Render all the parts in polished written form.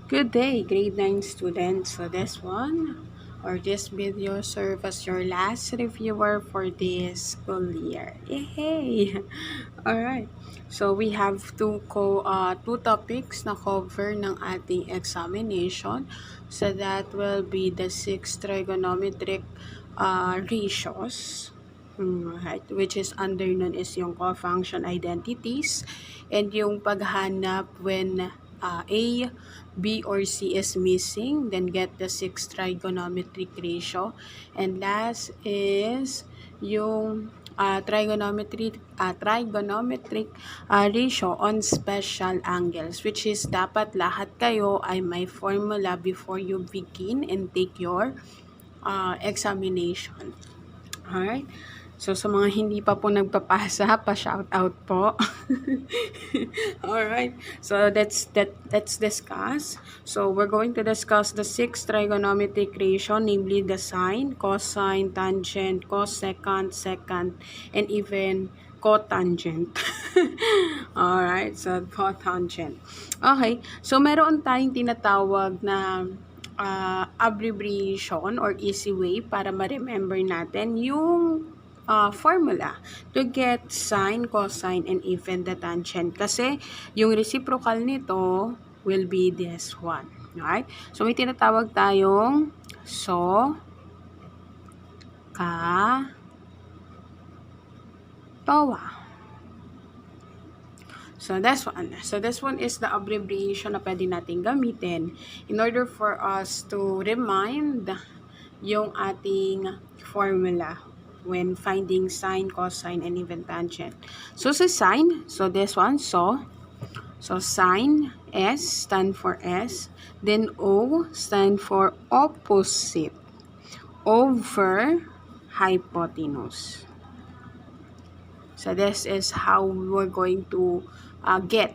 Good day, grade 9 students. So this one or this video serve as your last reviewer for this school year. Yay! Alright. So we have two topics na cover ng ating examination. So that will be the 6 trigonometric ratios. Right, which is under nun is yung co-function identities and yung paghanap when A, B, or C is missing, then get the 6 trigonometric ratio. And last is yung trigonometric ratio on special angles, which is dapat lahat kayo ay may formula before you begin and take your examination. Alright? So, sa mga hindi pa po nagpapasa, pa-shout out po. Alright. So, let's discuss. So, we're going to discuss the 6 trigonometric ratio, namely the sine, cosine, tangent, cosecant, secant, and even cotangent. Alright. So, cotangent. Okay. So, meron tayong tinatawag na abbreviation or easy way para ma-remember natin yung formula to get sine, cosine, and even the tangent. Kasi yung reciprocal nito will be this one. Alright? So, may tinatawag tayong towa. So, this one is the abbreviation na pwede natin gamitin in order for us to remind yung ating formula when finding sine, cosine, and even tangent. So, sa sine, so this one, so sine, S stand for S, then O stand for opposite over hypotenuse. So, this is how we're going to get,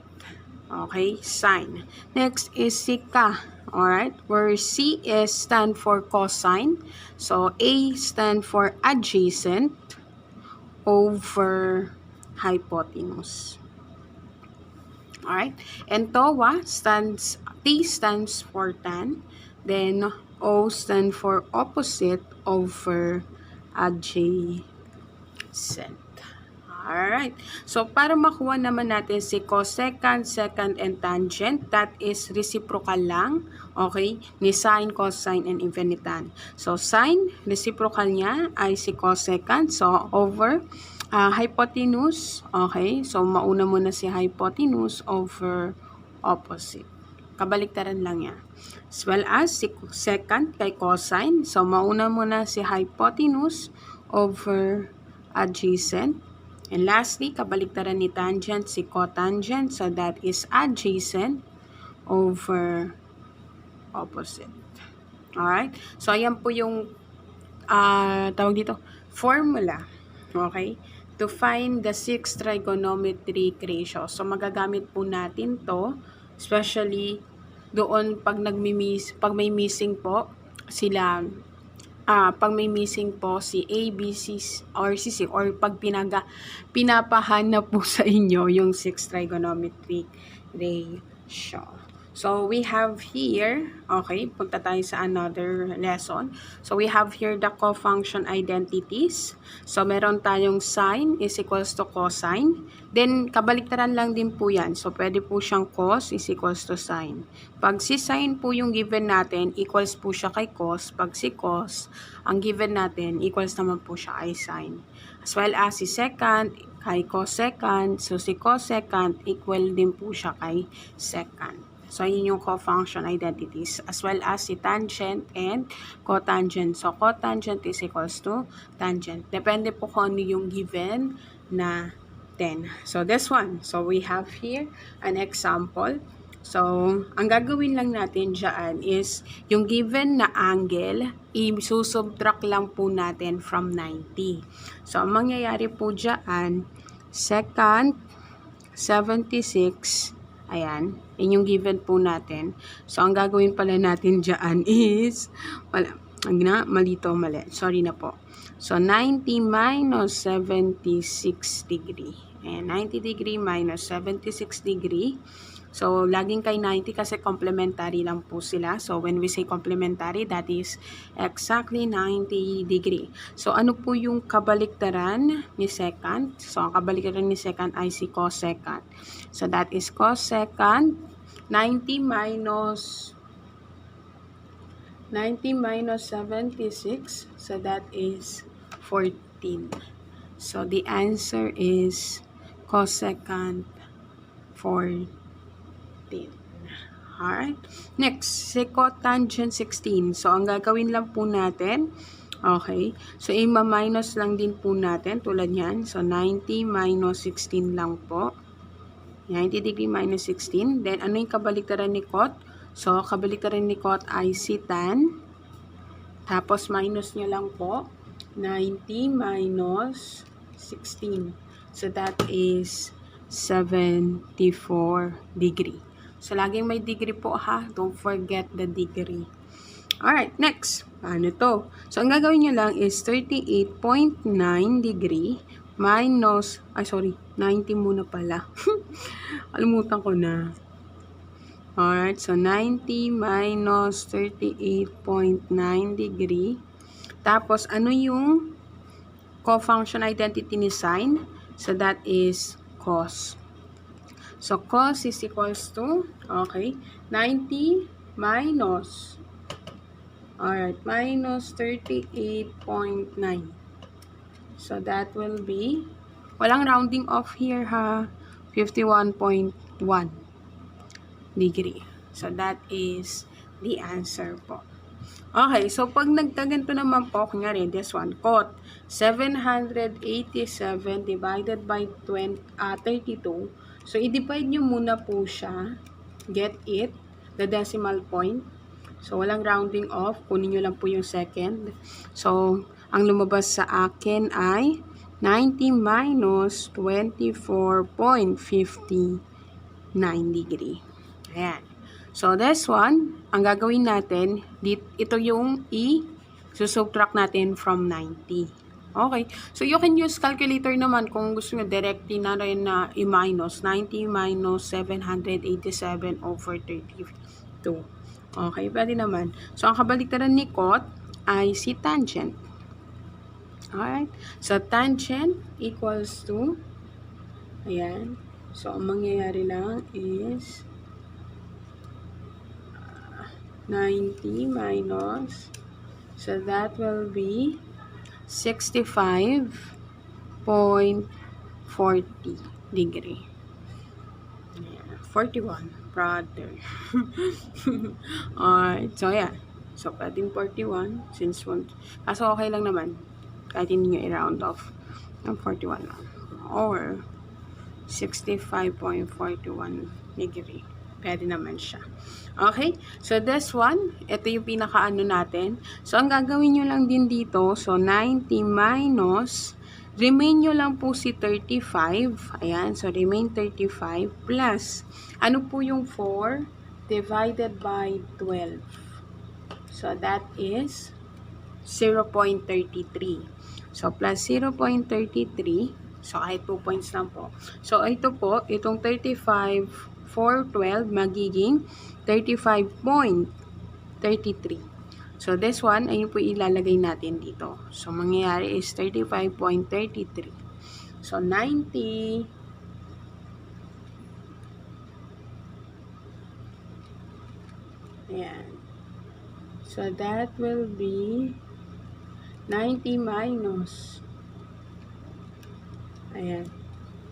okay, sine. Next is sika, alright, where C is stand for cosine. So, A stand for adjacent over hypotenuse. Alright, and TOA T stands for tan, then O stand for opposite over adjacent. Alright. So, para makuha naman natin si cosecant, secant, and tangent, that is reciprocal lang, okay, ni sine, cosine, and even ni tan. So, sine, reciprocal niya ay si cosecant. So, over hypotenuse, okay. So, mauna muna si hypotenuse over opposite. Kabaliktaran lang yan. As well as si secant kay cosine. So, mauna muna si hypotenuse over adjacent. And lastly, kabaliktaran ni tangent, si cotangent. So, that is adjacent over opposite. Alright? So, ayan po yung tawag dito, formula. Okay? To find the 6 trigonometric ratio. So, magagamit po natin to, especially doon pag may missing po sila, pag may missing po si A, B, C, or C, or pag pinapahanap po sa inyo yung 6 trigonometric ratio. So, we have here, okay, punta tayo sa another lesson. So, we have here the co-function identities. So, meron tayong sine is equals to cosine. Then, kabaliktaran lang din po yan. So, pwede po siyang cos is equals to sine. Pag si sine po yung given natin, equals po siya kay cos. Pag si cos, ang given natin, equals naman po siya kay sine. As well as si secant, kay cosecant. So, si cosecant, equal din po siya kay secant. So, yun yung co-function identities. As well as si tangent and cotangent. So, cotangent is equals to tangent. Depende po kung ano yung given na 10. So, this one. So, we have here an example. So, ang gagawin lang natin dyan is yung given na angle, i-subtract lang po natin from 90. So, ang mangyayari po dyan, secant 76, ayan, yun yung given po natin. So, ang gagawin pala natin dyan is, mali. Sorry na po. So, 90 minus 76 degree. And 90 degree minus 76 degree. So, laging kay 90 kasi complementary lang po sila. So, when we say complementary, that is exactly 90 degree. So, ano po yung kabaliktaran ni second? So, ang kabaliktaran ni second ay si cosecant. So, that is cosecant 90 minus 76. So, that is 14. So, the answer is cosecant 14. Alright. Next, secotangent 16. So, ang gagawin lang po natin, okay, so ima-minus lang din po natin, tulad yan. So, 90 minus 16 lang po. 90 degree minus 16. Then, ano yung kabaliktaran ni cot? So, kabaliktaran ni cot ay si tan. Tapos, minus nyo lang po. 90 minus 16. So, that is 74 degree. So, laging may degree po ha. Don't forget the degree. Alright, next. Ano to? So, ang gagawin nyo lang is 38.9 degree minus, 90 muna pala. Alimutan ko na. Alright, so 90 minus 38.9 degree. Tapos, ano yung co-function identity ni sine? So, that is cos. So, cos is equals to, okay, 90 minus, alright, minus 38.9. So, that will be, walang rounding off here ha, 51.1 degree. So, that is the answer po. Okay, so pag nagkaganto naman po, kunyari, this one, cot 787 divided by 32. So, i-divide nyo muna po siya. Get it? The decimal point. So, walang rounding off. Kunin nyo lang po yung second. So, ang lumabas sa akin ay 90 minus 24.59 degree. Ayan. So, this one, ang gagawin natin, ito yung i-subtract natin from 90. Okay. So, you can use calculator naman kung gusto nyo directly na rin na i-minus. 90 minus 787 over 32. Okay, pwede naman. So, ang kabaliktaran ni cot ay si tangent. Alright. So, tangent equals to, ayan. So, ang mangyayari lang is 90 minus, so that will be 65.40 degree. 41, brother. Alright, so yeah. So, pwedeng 41, since one, kaso okay lang naman. Kahit hindi nyo i-round off. Ang 41 lang. Or, 65.41 degree. Pwede naman siya. Okay? So, this one, ito yung pinaka-ano natin. So, ang gagawin nyo lang din dito, so, 90 minus, remain nyo lang po si 35. Ayan, so, remain 35 plus, ano po yung 4 divided by 12. So, that is 0.33. So, plus 0.33. So, kahit 2 points lang po. So, ito po, itong 35, 412 magiging 35.33. So, this one, ayun po ilalagay natin dito. So, mangyayari is 35.33. So, 90 ayan. So, that will be 90 minus, ayan,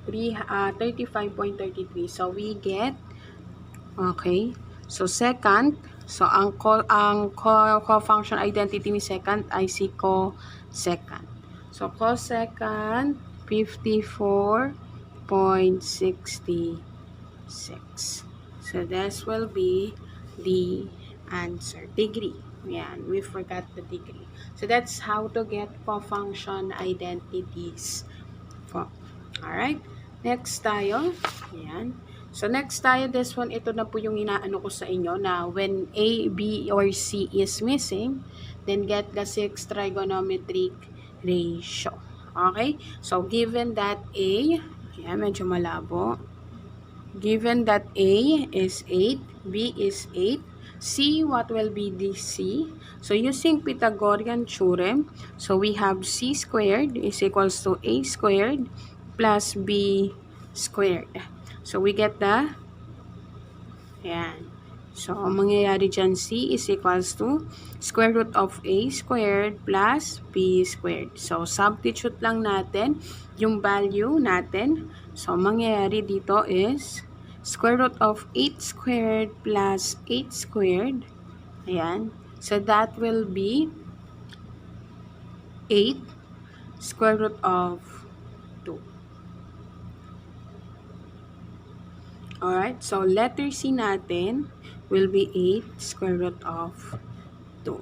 35.33. So, we get, okay, so second, so ang co-function identity ni second ay si cosecant. So, cosecant, 54.66. So, this will be the answer. Degree. Yan, we forgot the degree. So, that's how to get co-function identities. Alright? Next tayo. Ayan. So, next tayo, this one, ito na po yung inaano ko sa inyo na when A, B, or C is missing, then get the 6 trigonometric ratio. Okay? So, given that A, ayan, medyo malabo. given that A is 8, B is 8, C, what will be the C? So using Pythagorean theorem, so we have C squared is equals to A squared plus B squared. So we get the, ayan. So, ang mangyayari dyan, C is equals to square root of A squared plus B squared. So, substitute lang natin yung value natin. So, mangyayari dito is square root of 8 squared plus 8 squared. Ayan. So, that will be 8 square root of 2. Alright, so letter C natin will be 8 square root of 2.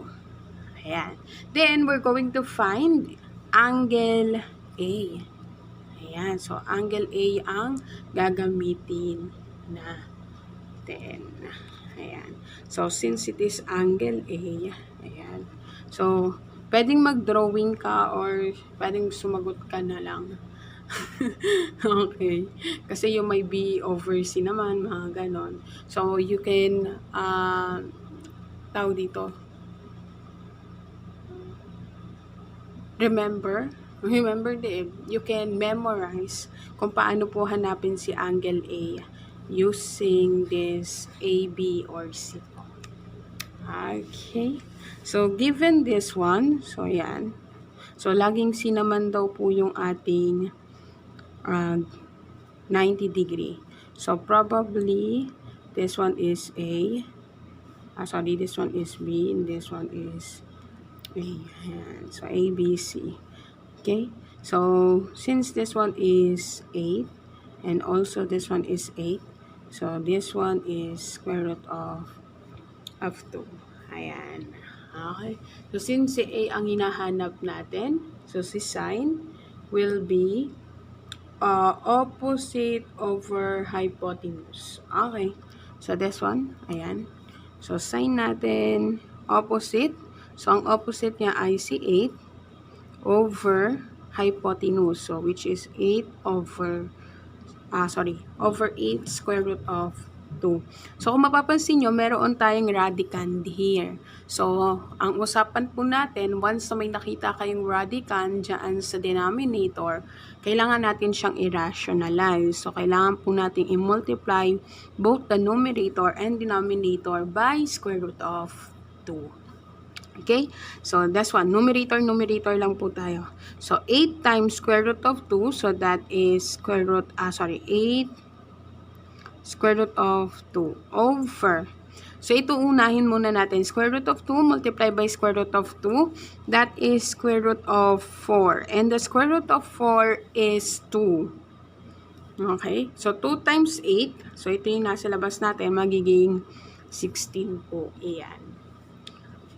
Ayan. Then, we're going to find angle A. Ayan, so angle A ang gagamitin natin. Ayan. So, since it is angle A, ayan. So, pwedeng mag-drawing ka or pwedeng sumagot ka na lang. Okay. Kasi yung may B over C naman, mga ganon. So, you can, tawag dito, remember you can memorize kung paano po hanapin si angle A using this A, B, or C. Okay. So, given this one, so yan. So, laging C naman daw po yung ating 90 degree. So, probably, this one is A. This one is B, and this one is A. Ayan. So, A, B, C. Okay? So, since this one is 8, and also this one is 8, so, this one is square root of 2. Ayan. Okay? So, since si A ang hinahanap natin, so, si sine will be opposite over hypotenuse. Okay. So, this one, ayan. So, sine natin, opposite. So, ang opposite niya ay si 8 over hypotenuse. So, which is 8 over 8 square root of 2. So, kung mapapansin nyo, meron tayong radicand here. So, ang usapan po natin, once na may nakita kayong radicand dyan sa denominator, kailangan natin siyang i-rationalize. So, kailangan po natin i-multiply both the numerator and denominator by square root of 2. Okay? So, that's one. Numerator lang po tayo. So, 8 times square root of 2. So, that is 8 square root of 2 over. So, ito unahin muna natin. Square root of 2 multiplied by square root of 2. That is square root of 4. And the square root of 4 is 2. Okay? So, 2 times 8. So, ito yung nasa labas natin. Magiging 16 po. Ayan.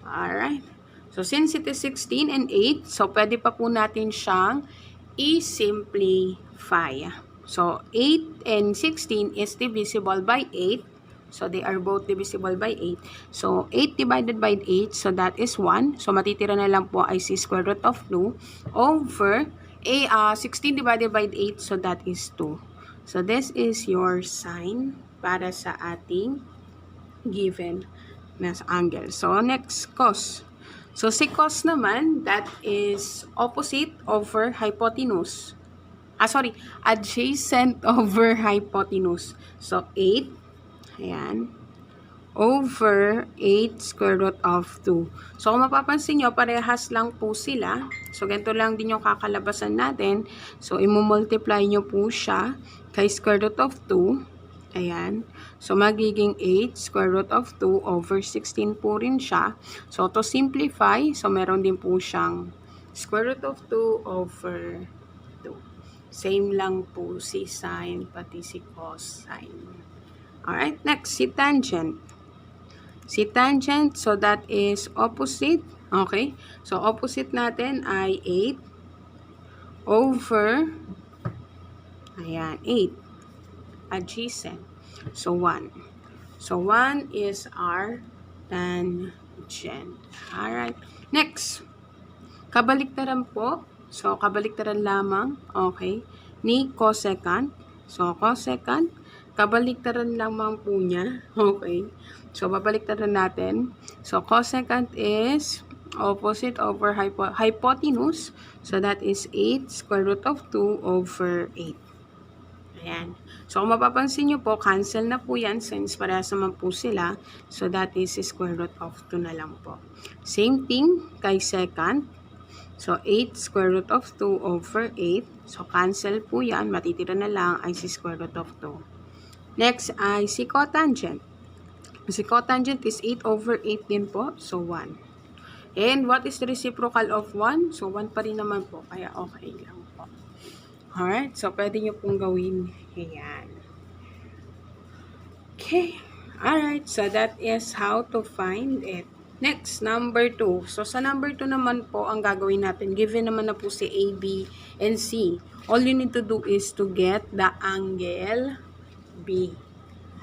Alright. So, since it is 16 and 8, so, pwede pa po natin siyang i-simplify. So, 8 and 16 is divisible by 8. So, they are both divisible by 8. So, 8 divided by 8, so that is 1. So, matitira na lang po ay si square root of 2 over 16 divided by 8, so that is 2. So, this is your sign para sa ating given na angle. So, next, cos. So, si cos naman, that is opposite over hypotenuse. Adjacent over hypotenuse. So, 8, ayan, over 8 square root of 2. So, kung mapapansin nyo, parehas lang po sila. So, ganito lang din yung kakalabasan natin. So, imumultiply nyo po siya kay square root of 2. Ayan. So, magiging 8 square root of 2 over 16 po rin siya. So, to simplify, so, meron din po siyang square root of 2 over 2. Same lang po si sine, pati si cosine. Alright, next, si tangent. Si tangent, so that is opposite. Okay? So, opposite natin ay 8 over, ayan, 8. Adjacent. So, 1. So, 1 is our tangent. Alright. Next. Kabaliktaran po. So, kabaliktaran lamang. Okay. Ni cosecant. So, cosecant. Kabaliktaran lamang po niya. Okay. So, babaliktaran natin. So, cosecant is opposite over hypotenuse. So, that is 8 square root of 2 over 8. Ayan. So, kung mapapansin nyo po, cancel na po yan since parehas naman po sila. So, that is square root of 2 na lang po. Same thing kay secant. So, 8 square root of 2 over 8. So, cancel po yan. Matitira na lang ay si square root of 2. Next ay si cotangent. Si cotangent is 8 over 8 din po. So, 1. And what is the reciprocal of 1? So, 1 pa rin naman po. Kaya okay lang po. Alright. So, pwede nyo pong gawin. Ayan. Okay. Alright. So, that is how to find it. Next, number 2. So, sa number 2 naman po, ang gagawin natin, given naman na po si A, B, and C. All you need to do is to get the angle B.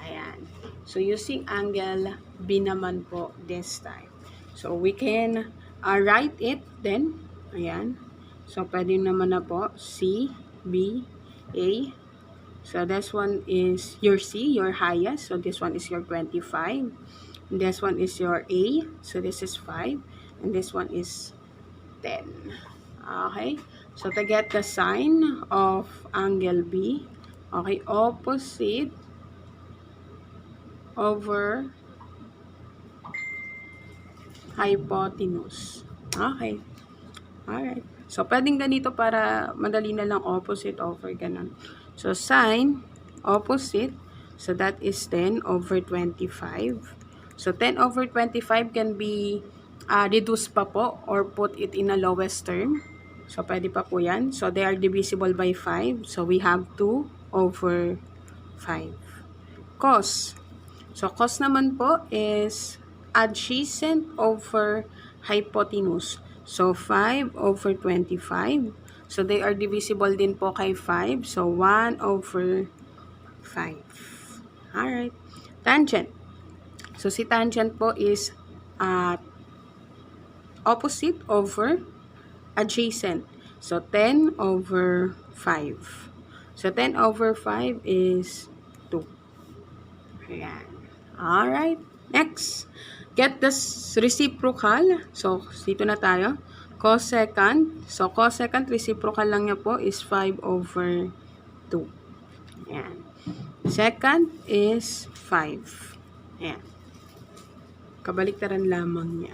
Ayan. So, using angle B naman po this time. So, we can write it then. Ayan. So, pwede naman na po C, B, A. So, this one is your C, your highest. So, this one is your 25. This one is your A. So, this is 5. And this one is 10. Okay. So, to get the sign of angle B, okay, opposite over hypotenuse. Okay. Alright. So, pwedeng ganito para madali na lang opposite over ganun. So, sine opposite. So, that is 10 over 25. So, 10 over 25 can be reduced pa po or put it in a lowest term. So, pwede pa po yan. So, they are divisible by 5. So, we have 2 over 5. Cos. So, cos naman po is adjacent over hypotenuse. So, 5 over 25. So, they are divisible din po kay 5. So, 1 over 5. Alright. Tangent. So, si tangent po is opposite over adjacent. So, 10 over 5. So, 10 over 5 is 2. Ayan. Alright. Next. Get the reciprocal. So, dito na tayo. Cosecant. So, cosecant reciprocal lang niya po is 5 over 2. Ayan. Secant is 5. Ayan. Kabaliktaran lamang niya.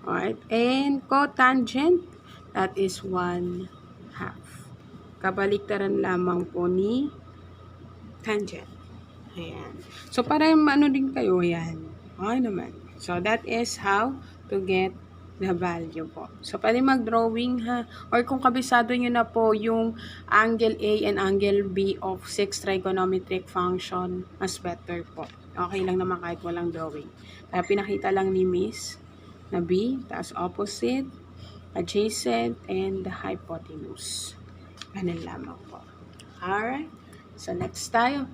Alright. And cotangent, that is 1/2. Kabaliktaran lamang po ni tangent. Ayan. So, para ano din kayo, yan. Okay naman. So, that is how to get the value po. So, pwede mag-drawing ha. Or kung kabisado nyo na po yung angle A and angle B of 6 trigonometric function, mas better po. Okay lang naman kahit walang drawing. Kaya pinakita lang ni Miss na B, tapos opposite, adjacent, and the hypotenuse. Ganun lamang po. Alright. So, next tayo.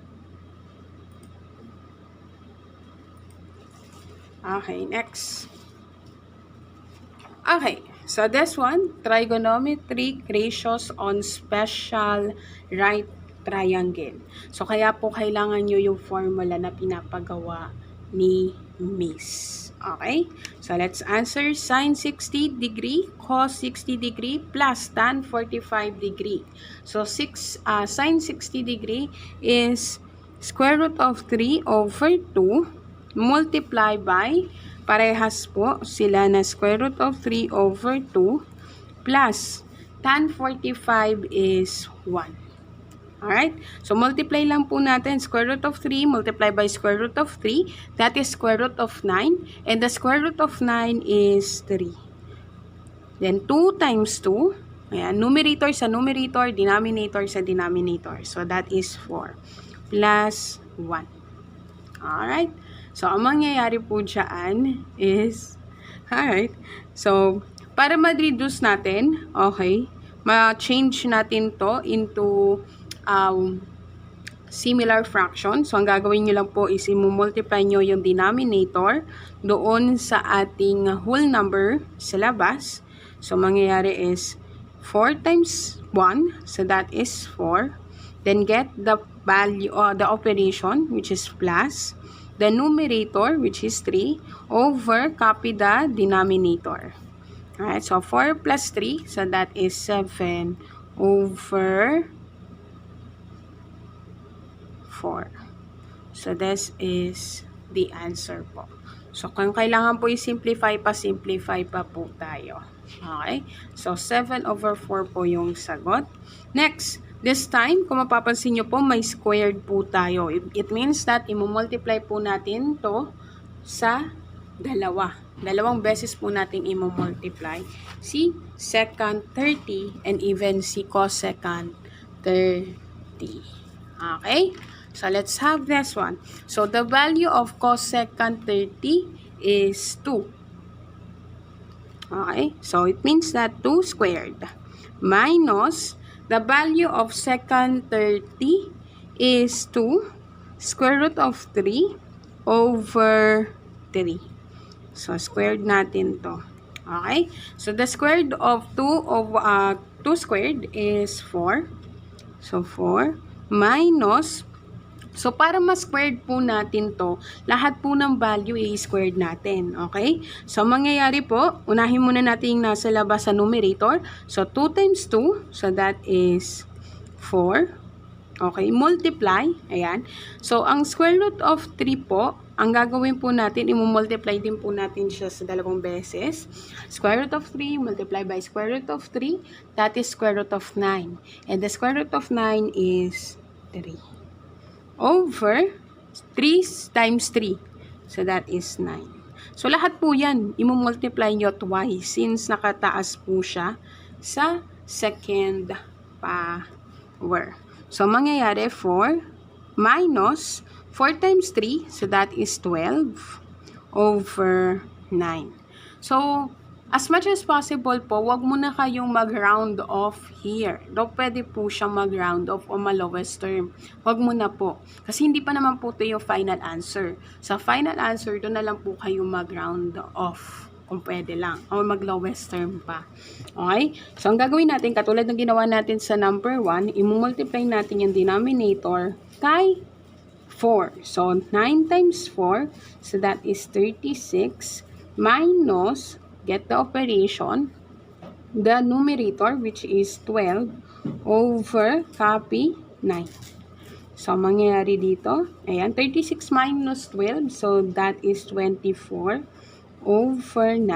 Okay, next. Okay, so this one, trigonometric ratios on special right triangle. So, kaya po kailangan nyo yung formula na pinapagawa ni Miss. Okay? So, let's answer sin 60 degree, cos 60 degree, plus tan 45 degree. So, sin 60 degree is square root of 3 over 2 multiply by, parehas po sila na square root of 3 over 2 plus tan 45 is 1. Alright? So, multiply lang po natin. Square root of 3 multiply by square root of 3. That is square root of 9. And the square root of 9 is 3. Then, 2 times 2. Ayan, numerator sa numerator, denominator sa denominator. So, that is 4. Plus 1. Alright? So, ang mangyayari po dyan is, alright, so, para ma-reduce natin, okay, ma-change natin to into similar fraction. So, ang gagawin nyo lang po is i-multiply nyo yung denominator doon sa ating whole number sa labas. So, mangyayari is 4 times 1, so that is 4, Then get the value or the operation, which is plus the numerator, which is 3, over copy the denominator. Alright, so 4 plus 3, so that is 7 over 4. So this is the answer po. So kung kailangan po i-simplify pa po tayo. Okay? So 7 over 4 po yung sagot. Next, this time, kung mapapansin nyo po, may squared po tayo. It means that i-multiply po natin to sa dalawa. Dalawang beses po natin i-multiply. Si second 30 and even si cosecant 30. Okay? So let's have this one. So the value of cosecant 30 is 2. Okay? So it means that 2 squared minus the value of secant 30 is 2 square root of 3 over 3. So, squared natin to. Okay? So, the square root of 2 squared is 4. So, 4 minus, so para ma-squared po natin to, lahat po ng value i-squared natin. Okay? So, mangyayari po, unahin muna natin yung nasa labas sa numerator. So, 2 times 2, so that is 4. Okay, multiply. Ayan. So, ang square root of 3 po, ang gagawin po natin, i-multiply din po natin siya sa dalawang beses. Square root of 3 multiply by square root of 3, that is square root of 9. And the square root of 9 is 3. Over 3 times 3. So, that is 9. So, lahat po yan, i-multiply nyo twice since nakataas po siya sa second power. So, mangyayari 4 minus 4 times 3, so that is 12 over 9. So, as much as possible po, wag muna kayong mag-round off here. Daw pwede po siyang mag-round off o ma-lowest term. Wag muna po. Kasi hindi pa naman po ito yung final answer. Sa final answer, doon na lang po kayo mag-round off. Kung pwede lang. O mag-lowest term pa. Okay? So, ang gagawin natin, katulad ng ginawa natin sa number 1, i-multiply natin yung denominator kay 4. So, 9 times 4, so that is 36, minus, get the operation, the numerator, which is 12, over copy 9. So, mangyayari dito, ayan, 36 minus 12, so that is 24, over 9.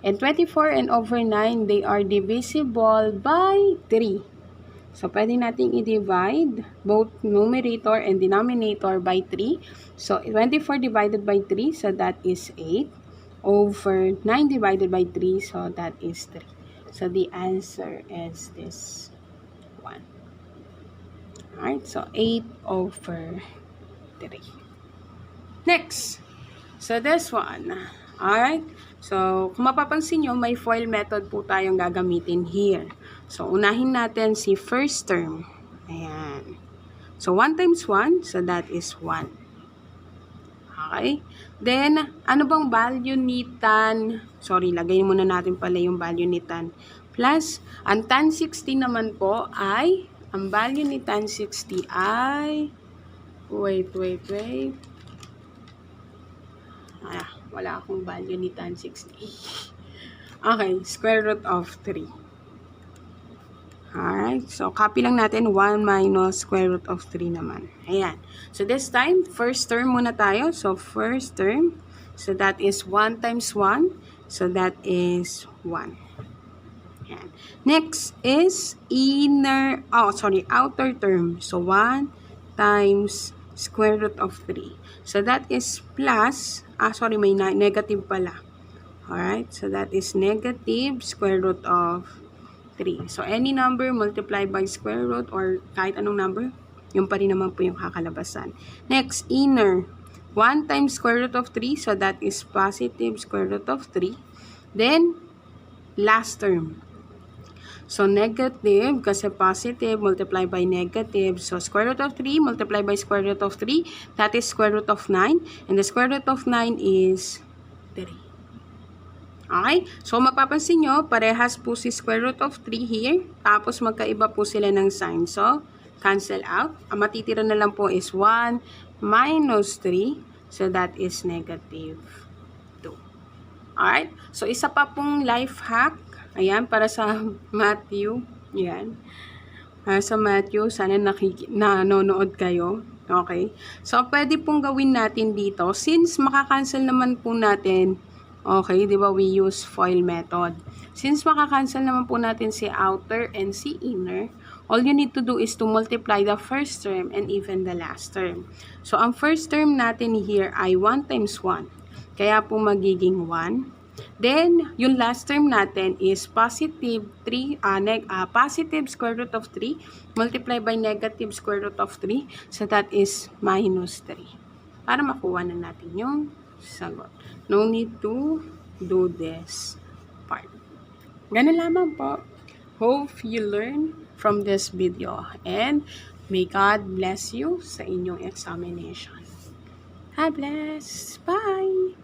And 24 and over 9, they are divisible by 3. So, pwede nating i-divide both numerator and denominator by 3. So, 24 divided by 3, so that is 8. Over 9 divided by 3, so that is 3. So, the answer is this one. Alright, so 8 over 3. Next. So, this one. Alright? So, kung mapapansin nyo, may FOIL method po tayong gagamitin here. So, unahin natin si first term. Ayan. So, 1 times 1, so that is 1. Okay? Then, ano bang value ni tan? Sorry, lagay muna natin pala yung value ni tan. Plus, ang tan 60 naman po ay, ang value ni tan 60 ay, wait. Wala akong value ni tan 60. Okay, square root of 3. Alright, so copy lang natin 1 minus square root of 3 naman. Ayan. So this time, first term muna tayo. So first term, so that is 1 times 1. So that is 1. Ayan. Next is outer term. So 1 times square root of 3. So that is plus, may negative pala. Alright, so that is negative square root of 3. So, any number multiply by square root or kahit anong number, yung pa rin naman po yung kakalabasan. Next, inner. 1 times square root of 3, so that is positive square root of 3. Then, last term. So, negative, kasi positive, multiply by negative. So, square root of 3, multiply by square root of 3, that is square root of 9. And the square root of 9 is 3. Okay? So, mapapansin nyo, parehas po si square root of 3 here. Tapos, magkaiba po sila ng sign. So, cancel out. Ang matitira na lang po is 1 minus 3. So, that is negative 2. Alright? So, isa pa pong life hack. Ayan, para sa Matthew. Ayan. Sa Matthew, sana nanonood kayo. Okay? So, pwede pong gawin natin dito. Since makakancel naman po natin, okay, di ba, we use FOIL method. Since makakancel naman po natin si outer and si inner, all you need to do is to multiply the first term and even the last term. So, ang first term natin here ay 1 times 1. Kaya po magiging 1. Then, yung last term natin is positive square root of 3 multiplied by negative square root of 3. So, that is minus 3. Para makuha na natin yung sagot. No need to do this part. Ganun lamang po. Hope you learn from this video. And may God bless you sa inyong examination. God bless. Bye!